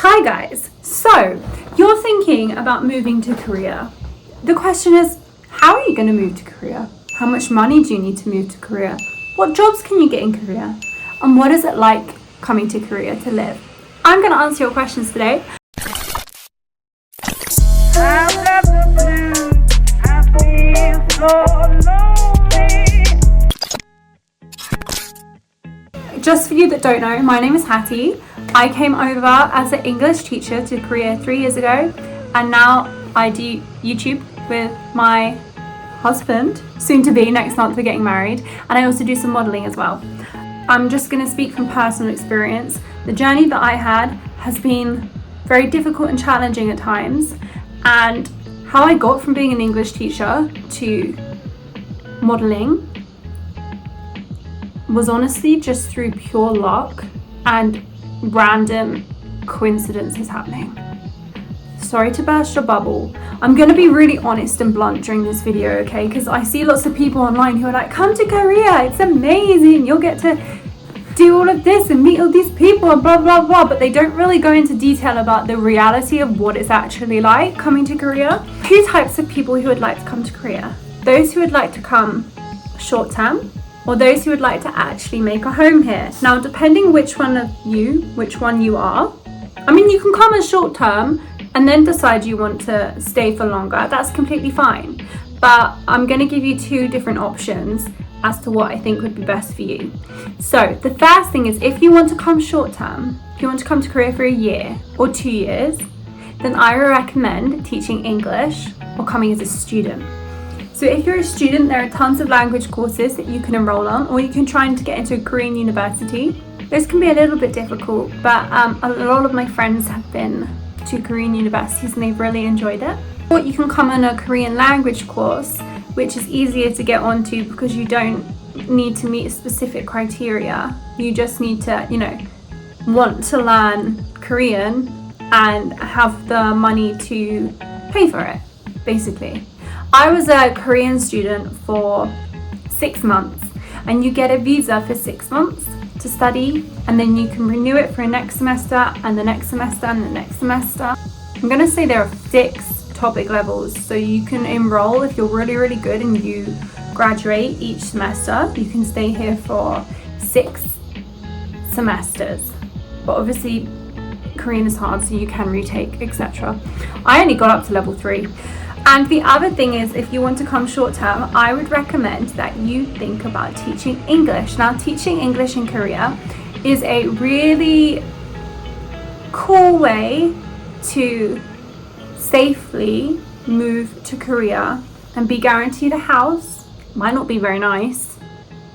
Hi guys, so you're thinking about moving to Korea. The question is, how are you going to move to Korea? How much money do you need to move to Korea? What jobs can you get in Korea? And what is it like coming to Korea to live? I'm going to answer your questions today. Just for you that don't know, my name is Hattie. I came over as an English teacher to Korea 3 years ago, and now I do YouTube with my husband, soon to be. Next month we're getting married, and I also do some modeling as well. I'm just going to speak from personal experience. The journey that I had has been very difficult and challenging at times, and how I got from being an English teacher to modeling was honestly just through pure luck and random coincidences happening. Sorry to burst your bubble. I'm going to be really honest and blunt during this video, okay? Because I see lots of people online who are like, come to Korea, it's amazing, you'll get to do all of this and meet all these people and blah blah blah, but they don't really go into detail about the reality of what it's actually like coming to Korea. Two types of people who would like to come to Korea: those who would like to come short term, or those who would like to actually make a home here. Now, depending which one you are, I mean, you can come as short term and then decide you want to stay for longer. That's completely fine. But I'm going to give you two different options as to what I think would be best for you. So the first thing is, if you want to come short term, if you want to come to Korea for a year or 2 years, then I recommend teaching English or coming as a student. So if you're a student, there are tons of language courses that you can enroll on, or you can try to get into a Korean university. Those can be a little bit difficult, but a lot of my friends have been to Korean universities and they've really enjoyed it. Or you can come on a Korean language course, which is easier to get onto because you don't need to meet specific criteria. You just need to, want to learn Korean and have the money to pay for it, basically. I was a Korean student for 6 months, and you get a visa for 6 months to study, and then you can renew it for a next semester and the next semester and the next semester. I'm going to say there are 6 topic levels, so you can enroll if you're really, really good and you graduate each semester. You can stay here for 6 semesters, but obviously Korean is hard, so you can retake, etc. I only got up to level 3. And the other thing is, if you want to come short term, I would recommend that you think about teaching English. Now, teaching English in Korea is a really cool way to safely move to Korea and be guaranteed a house. Might not be very nice.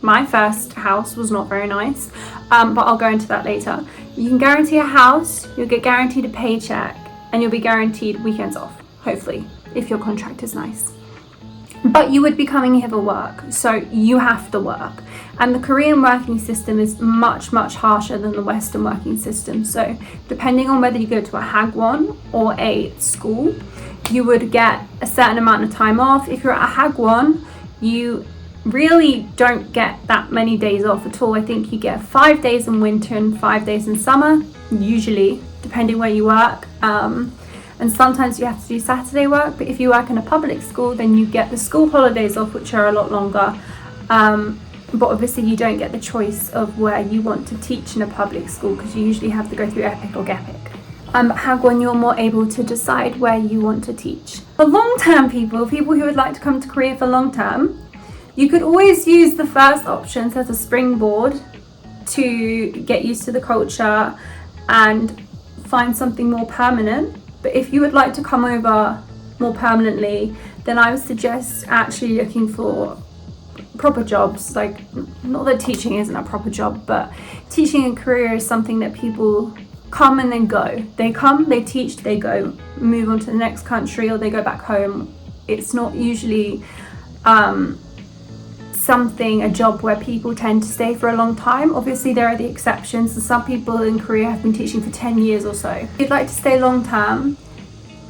My first house was not very nice, but I'll go into that later. You can guarantee a house, you'll get guaranteed a paycheck, and you'll be guaranteed weekends off, hopefully, if your contract is nice. But you would be coming here for work, so you have to work. And the Korean working system is much, much harsher than the Western working system. So depending on whether you go to a hagwon or a school, you would get a certain amount of time off. If you're at a hagwon, you really don't get that many days off at all. I think you get 5 days in winter and 5 days in summer, usually, depending where you work. And sometimes you have to do Saturday work, but if you work in a public school, then you get the school holidays off, which are a lot longer. But obviously you don't get the choice of where you want to teach in a public school, because you usually have to go through EPIC or GEPIC. Hagwon, you're more able to decide where you want to teach. For long-term people who would like to come to Korea for long-term, you could always use the first options as a springboard to get used to the culture and find something more permanent. But if you would like to come over more permanently, then I would suggest actually looking for proper jobs. Like, not that teaching isn't a proper job, but teaching in Korea is something that people come and then go. They come, they teach, they go, move on to the next country, or they go back home. It's not usually a job where people tend to stay for a long time. Obviously there are the exceptions, and some people in Korea have been teaching for 10 years or so. If you'd like to stay long term,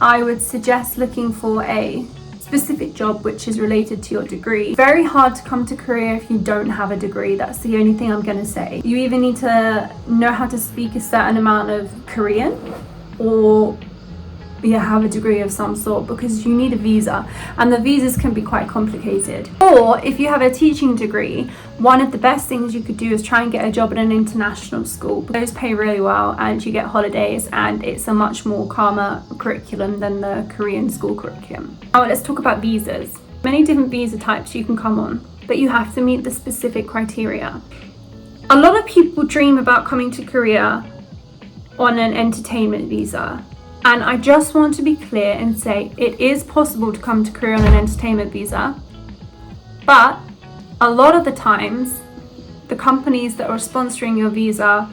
I would suggest looking for a specific job which is related to your degree. Very hard to come to Korea if you don't have a degree. That's the only thing I'm going to say. You either need to know how to speak a certain amount of Korean, or you have a degree of some sort, because you need a visa, and the visas can be quite complicated. Or if you have a teaching degree, one of the best things you could do is try and get a job at an international school. Those pay really well and you get holidays, and it's a much more calmer curriculum than the Korean school curriculum. Now let's talk about visas. Many different visa types you can come on, but you have to meet the specific criteria. A lot of people dream about coming to Korea on an entertainment visa. And I just want to be clear and say it is possible to come to Korea on an entertainment visa, but a lot of the times the companies that are sponsoring your visa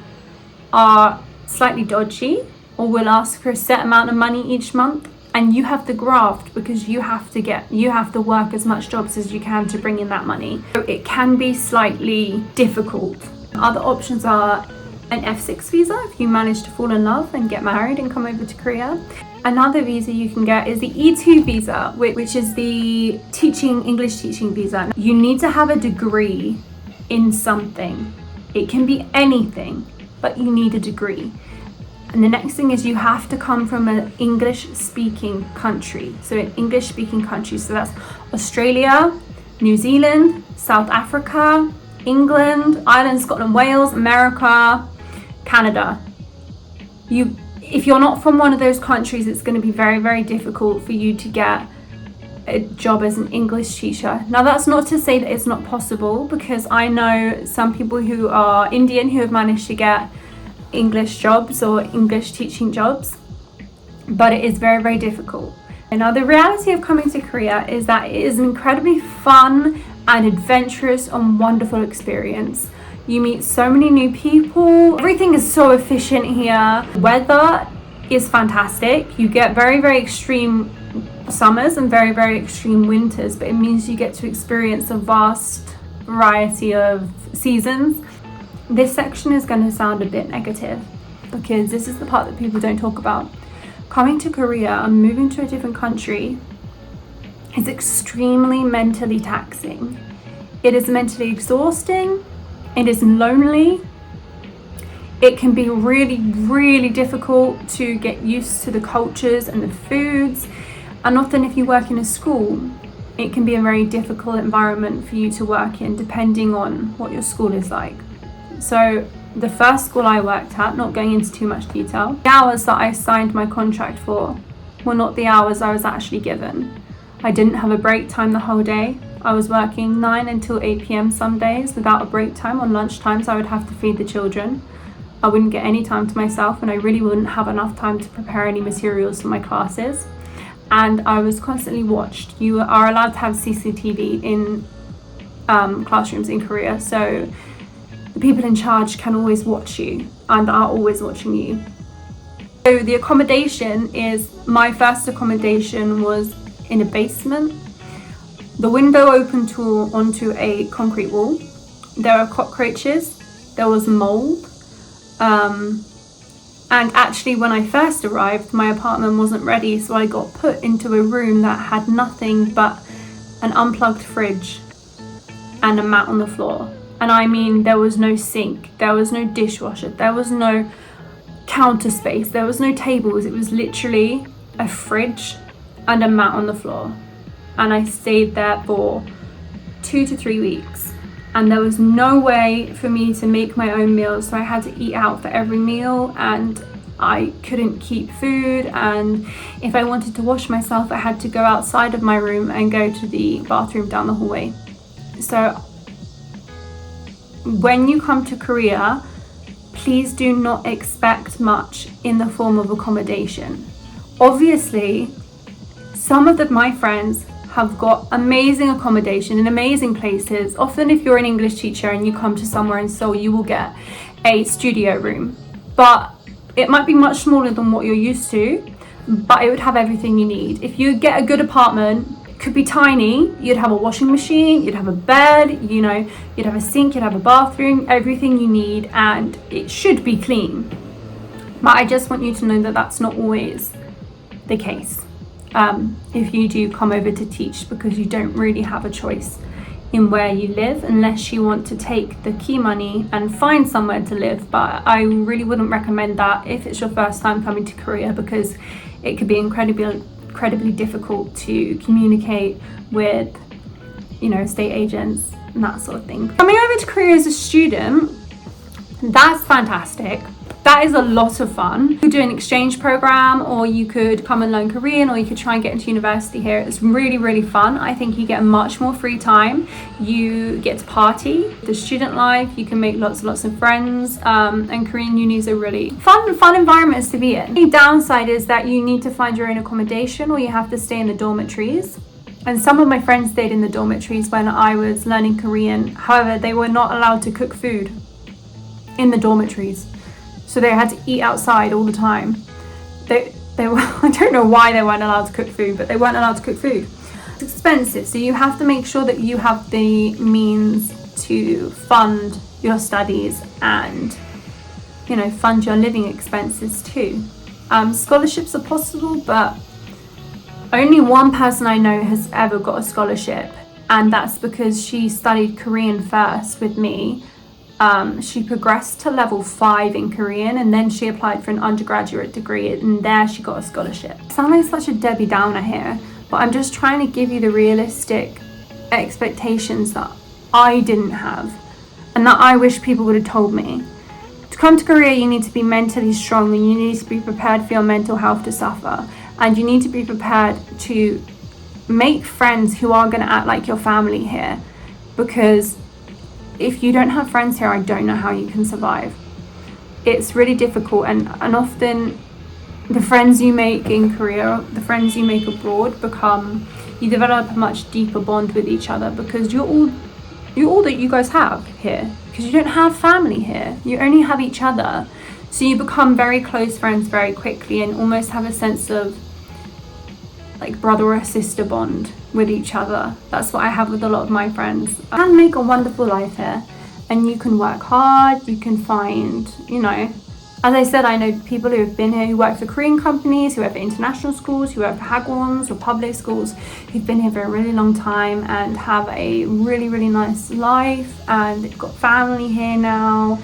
are slightly dodgy, or will ask for a set amount of money each month, and you have to graft because you have to work as much jobs as you can to bring in that money. So it can be slightly difficult. Other options are an F6 visa if you manage to fall in love and get married and come over to Korea. Another visa you can get is the E2 visa, which is the English teaching visa. You need to have a degree in something. It can be anything, but you need a degree. And the next thing is you have to come from an English speaking country. So an English speaking country, so that's Australia, New Zealand, South Africa, England, Ireland, Scotland, Wales, America, Canada. If you're not from one of those countries, it's going to be very, very difficult for you to get a job as an English teacher. Now that's not to say that it's not possible, because I know some people who are Indian who have managed to get English jobs or English teaching jobs, but it is very, very difficult. And now the reality of coming to Korea is that it is an incredibly fun and adventurous and wonderful experience. You meet so many new people. Everything is so efficient here. Weather is fantastic. You get very, very extreme summers and very, very extreme winters, but it means you get to experience a vast variety of seasons. This section is going to sound a bit negative because this is the part that people don't talk about. Coming to Korea and moving to a different country is extremely mentally taxing. It is mentally exhausting. It is lonely. It can be really, really difficult to get used to the cultures and the foods. And often if you work in a school, it can be a very difficult environment for you to work in, depending on what your school is like. So the first school I worked at, not going into too much detail, the hours that I signed my contract for were not the hours I was actually given. I didn't have a break time the whole day. I was working 9 until 8 p.m. some days without a break time. On lunch times I would have to feed the children. I wouldn't get any time to myself, and I really wouldn't have enough time to prepare any materials for my classes. And I was constantly watched. You are allowed to have CCTV in classrooms in Korea, so the people in charge can always watch you and are always watching you. So the accommodation my first accommodation was in a basement. The window opened onto a concrete wall. There were cockroaches, there was mold. And actually when I first arrived, my apartment wasn't ready, so I got put into a room that had nothing but an unplugged fridge and a mat on the floor. And I mean, there was no sink, there was no dishwasher, there was no counter space, there was no tables. It was literally a fridge and a mat on the floor. And I stayed there for 2 to 3 weeks. And there was no way for me to make my own meals, so I had to eat out for every meal, and I couldn't keep food. And if I wanted to wash myself, I had to go outside of my room and go to the bathroom down the hallway. So when you come to Korea, please do not expect much in the form of accommodation. Obviously, some of my friends have got amazing accommodation in amazing places. Often if you're an English teacher and you come to somewhere in Seoul, you will get a studio room, but it might be much smaller than what you're used to, but it would have everything you need. If you get a good apartment, it could be tiny, you'd have a washing machine, you'd have a bed, you'd have a sink, you'd have a bathroom, everything you need, and it should be clean. But I just want you to know that that's not always the case. If you do come over to teach, because you don't really have a choice in where you live unless you want to take the key money and find somewhere to live. But I really wouldn't recommend that if it's your first time coming to Korea, because it could be incredibly difficult to communicate with, you know, estate agents and that sort of thing. Coming over to Korea as a student, that's fantastic. That is a lot of fun. You could do an exchange program, or you could come and learn Korean, or you could try and get into university here. It's really, really fun. I think you get much more free time. You get to party. The student life, you can make lots of friends, and Korean unis are really fun environments to be in. The downside is that you need to find your own accommodation, or you have to stay in the dormitories. And some of my friends stayed in the dormitories when I was learning Korean. However, they were not allowed to cook food in the dormitories. So they had to eat outside all the time. They were, I don't know why they weren't allowed to cook food, but they weren't allowed to cook food. It's expensive, so you have to make sure that you have the means to fund your studies and, you know, fund your living expenses too. Scholarships are possible, but only one person I know has ever got a scholarship, and that's because she studied Korean first with me. She progressed to level 5 in Korean, and then she applied for an undergraduate degree, and there she got a scholarship. I sound like such a Debbie Downer here, but I'm just trying to give you the realistic expectations that I didn't have and that I wish people would have told me. To come to Korea, you need to be mentally strong, and you need to be prepared for your mental health to suffer, and you need to be prepared to make friends who are going to act like your family here, because if you don't have friends here, I don't know how you can survive. It's really difficult, and often the friends you make in Korea, the friends you make abroad, you develop a much deeper bond with each other, because you're all that you guys have here, because you don't have family here. You only have each other. So you become very close friends very quickly, and almost have a sense of like brother or sister bond with each other. That's what I have with a lot of my friends. You can make a wonderful life here, and you can work hard, you can find, you know, as I said, I know people who have been here who work for Korean companies, who work for international schools, who work for hagwons or public schools, who've been here for a really long time and have a really, really nice life, and they've got family here now.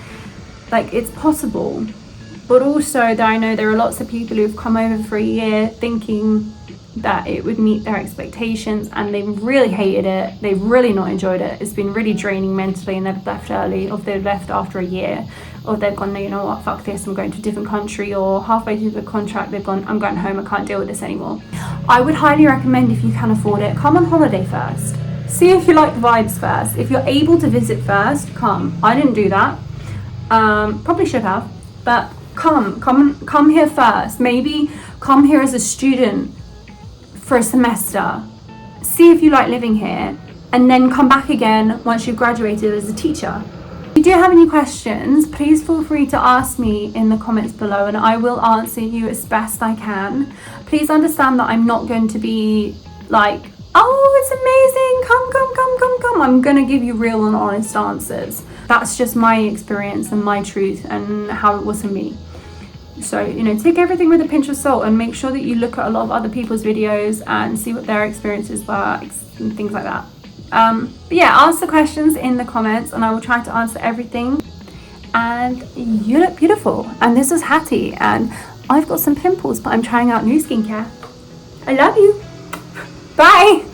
Like, it's possible. But also, I know there are lots of people who've come over for a year thinking that it would meet their expectations, and they've really hated it, they've really not enjoyed it, it's been really draining mentally, and they've left early, or they've left after a year, or they've gone, no, you know what, fuck this, I'm going to a different country, or halfway through the contract they've gone, I'm going home, I can't deal with this anymore. I would highly recommend, if you can afford it, come on holiday first. See if you like the vibes first. If you're able to visit first, come. I didn't do that. Probably should have, but come here first. Maybe come here as a student for a semester, see if you like living here, and then come back again once you've graduated as a teacher. If you do have any questions, please feel free to ask me in the comments below, and I will answer you as best I can. Please understand that I'm not going to be like, oh, it's amazing, come. I'm gonna give you real and honest answers. That's just my experience and my truth and how it was for me. So, you know, take everything with a pinch of salt, and make sure that you look at a lot of other people's videos and see what their experiences were and things like that. But yeah, ask the questions in the comments, and I will try to answer everything. And you look beautiful. And this is Hattie, and I've got some pimples, but I'm trying out new skincare. I love you. Bye.